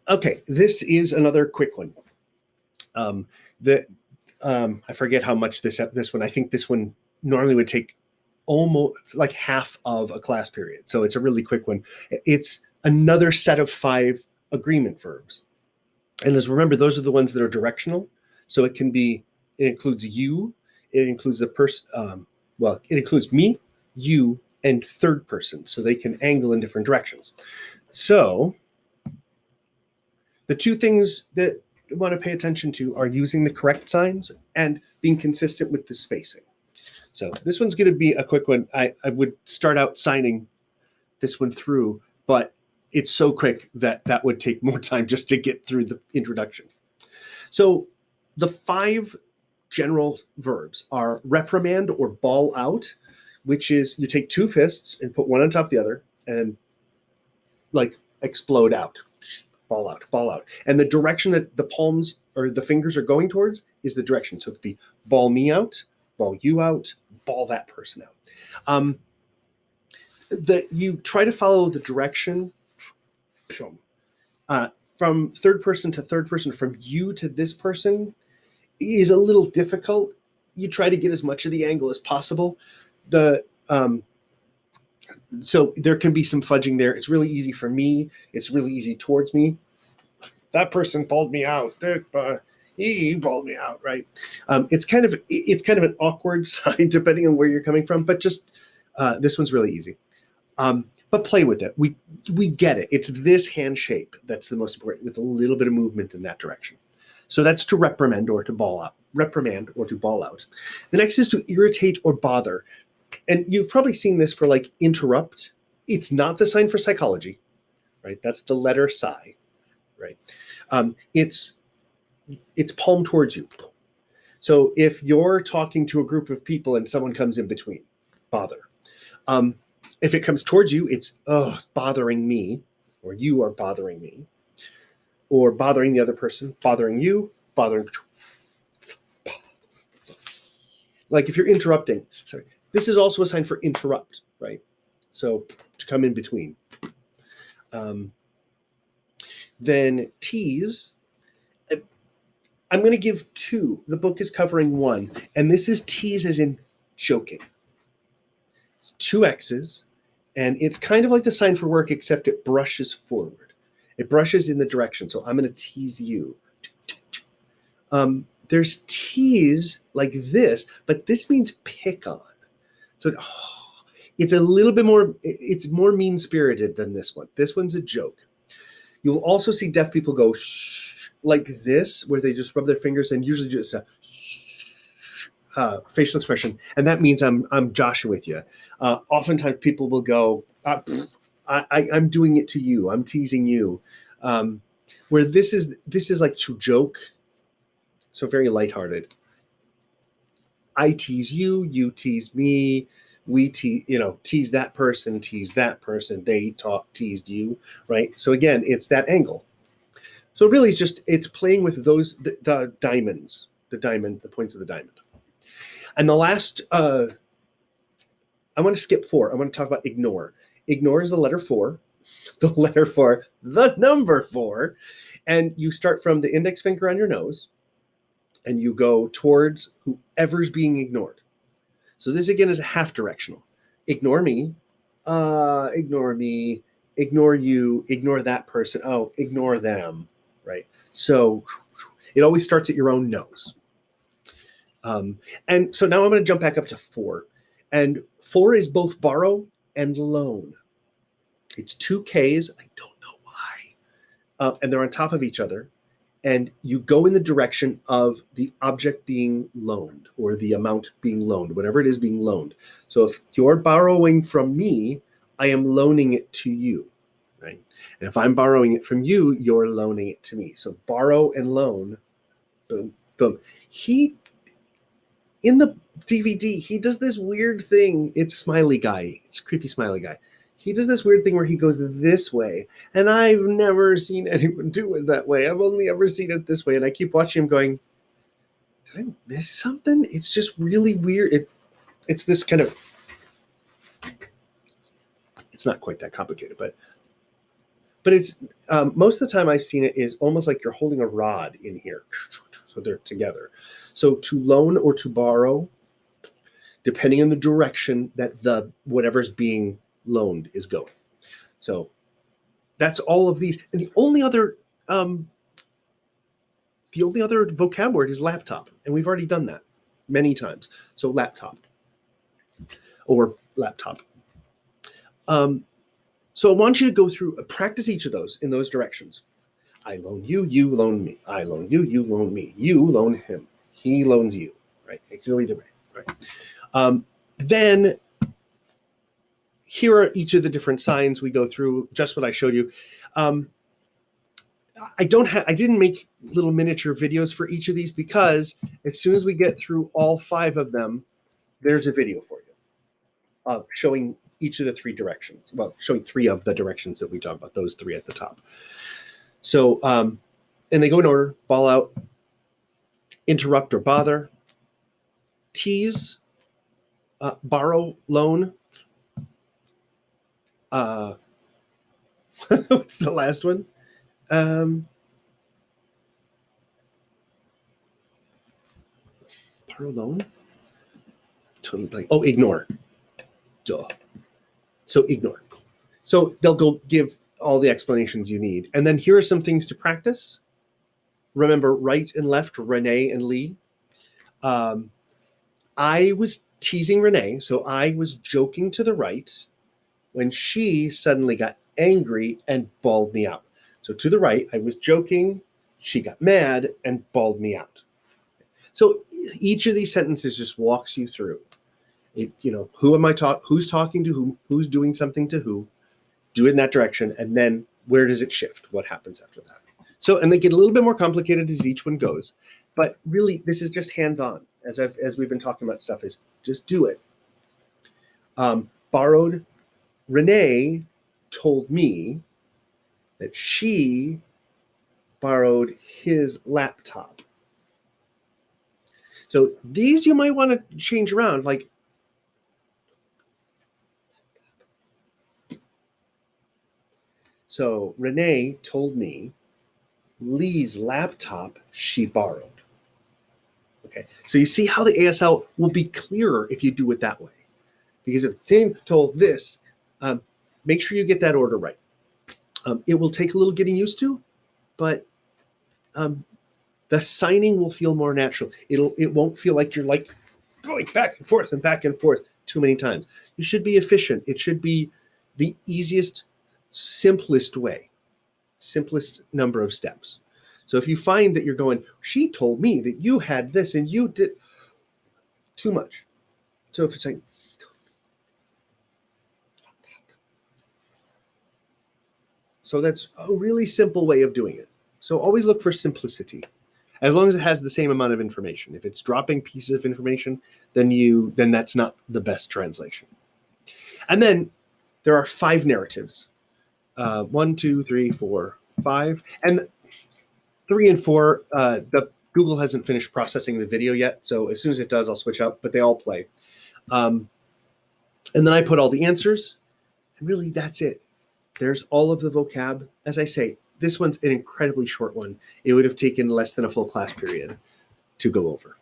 Okay, this is another quick one. The I forget how much this one. I think this one normally would take almost like half of a class period. So it's a really quick one. It's another set of 5 agreement verbs. And as remember, those are the ones that are directional. So it includes you, it includes the person, it includes me, you, and third person. So they can angle in different directions. So the 2 things that you want to pay attention to are using the correct signs and being consistent with the spacing. So this one's going to be a quick one. I would start out signing this one through, but it's so quick that would take more time just to get through the introduction. So the 5 general verbs are reprimand or ball out, which is you take 2 fists and put one on top of the other and like explode out. Ball out, ball out. And the direction that the palms or the fingers are going towards is the direction. So it could be ball me out, ball you out, ball that person out. That you try to follow the direction from third person to third person, from you to this person is a little difficult. You try to get as much of the angle as possible. So there can be some fudging there. It's really easy for me. It's really easy towards me. That person balled me out. He balled me out, right? It's kind of an awkward side depending on where you're coming from, but just this one's really easy. But play with it. We get it. It's this hand shape that's the most important, with a little bit of movement in that direction. So that's to reprimand or to ball out. Reprimand or to ball out. The next is to irritate or bother. And you've probably seen this for like interrupt. It's not the sign for psychology, right? That's the letter psi, right? It's palm towards you. So if you're talking to a group of people and someone comes in between, bother. If it comes towards you, it's bothering me, or you are bothering me, or bothering the other person, bothering you, bothering. Like if you're interrupting, sorry. This is also a sign for interrupt, right? So to come in between. Then tease. I'm going to give 2. The book is covering 1, and this is tease as in joking. 2 X's, and it's kind of like the sign for work, except it brushes forward. It brushes in the direction. So I'm going to tease you. There's tease like this, but this means pick on. So it's a little bit more, it's more mean-spirited than this one. This one's a joke. You'll also see deaf people go shh, like this, where they just rub their fingers and usually just a facial expression, and that means I'm joshing with you. Oftentimes people will go, I'm doing it to you. I'm teasing you. Where this is like to joke, so very lighthearted. I tease you, you tease me, we tease that person, they teased you, right? So again, it's that angle. So really it's playing with those, the diamonds, the points of the diamond. And the last, I want to skip 4. I want to talk about ignore. Ignore is the letter 4, the number 4. And you start from the index finger on your nose and you go towards whoever's being ignored. So this again is a half directional. Ignore me, ignore you, ignore that person. Oh, ignore them, right? So it always starts at your own nose. And so now I'm going to jump back up to 4. And 4 is both borrow and loan. It's 2 Ks. I don't know why. And they're on top of each other. And you go in the direction of the object being loaned or the amount being loaned, whatever it is being loaned. So if you're borrowing from me, I am loaning it to you, right? And if I'm borrowing it from you, you're loaning it to me. So borrow and loan, boom, boom. In the DVD, he does this weird thing. It's smiley guy. It's a creepy smiley guy. He does this weird thing where he goes this way. And I've never seen anyone do it that way. I've only ever seen it this way. And I keep watching him going, did I miss something? It's just really weird. It's this kind of, it's not quite that complicated, but but it's most of the time I've seen it is almost like you're holding a rod in here, so they're together. So to loan or to borrow, depending on the direction that the whatever's being loaned is going. So that's all of these. And the only other vocab word is laptop, and we've already done that many times. So laptop or laptop. So I want you to go through, practice each of those in those directions. I loan you, you loan me. I loan you, you loan me. You loan him. He loans you. Right? It can go either way. Right? Then here are each of the different signs we go through. Just what I showed you. I didn't make little miniature videos for each of these because as soon as we get through all 5 of them, there's a video for you showing each of the 3 directions. Well, showing 3 of the directions that we talk about, those 3 at the top. So, and they go in order: ball out, interrupt or bother, tease, borrow, loan. What's the last one? Borrow, loan? Totally blank. Oh, ignore. Duh. So ignore. So they'll go give all the explanations you need. And then here are some things to practice. Remember right and left, Renee and Lee. I was teasing Renee, so I was joking to the right when she suddenly got angry and bawled me out. So to the right, I was joking, she got mad and bawled me out. So each of these sentences just walks you through. Who am I who's talking to whom, who's doing something to who, do it in that direction, and then where does it shift? What happens after that? So, and they get a little bit more complicated as each one goes, but really this is just hands-on. As we've been talking about stuff, is just do it. Borrowed. Renee told me that she borrowed his laptop. So these you might want to change around, like so Renee told me Lee's laptop she borrowed. Okay, so you see how the ASL will be clearer if you do it that way. Because if Tim told this, make sure you get that order right. It will take a little getting used to, but the signing will feel more natural. It won't feel like you're like going back and forth too many times. You should be efficient. It should be the easiest, simplest way, simplest number of steps. So if you find that you're going, she told me that you had this and you did too much. So if it's like, so that's a really simple way of doing it. So always look for simplicity, as long as it has the same amount of information. If it's dropping pieces of information, then that's not the best translation. And then there are 5 narratives. 1, 2, 3, 4, 5. And 3 and 4, the Google hasn't finished processing the video yet. So as soon as it does, I'll switch up, but they all play. And then I put all the answers, and really that's it. There's all of the vocab. As I say, this one's an incredibly short one. It would have taken less than a full class period to go over.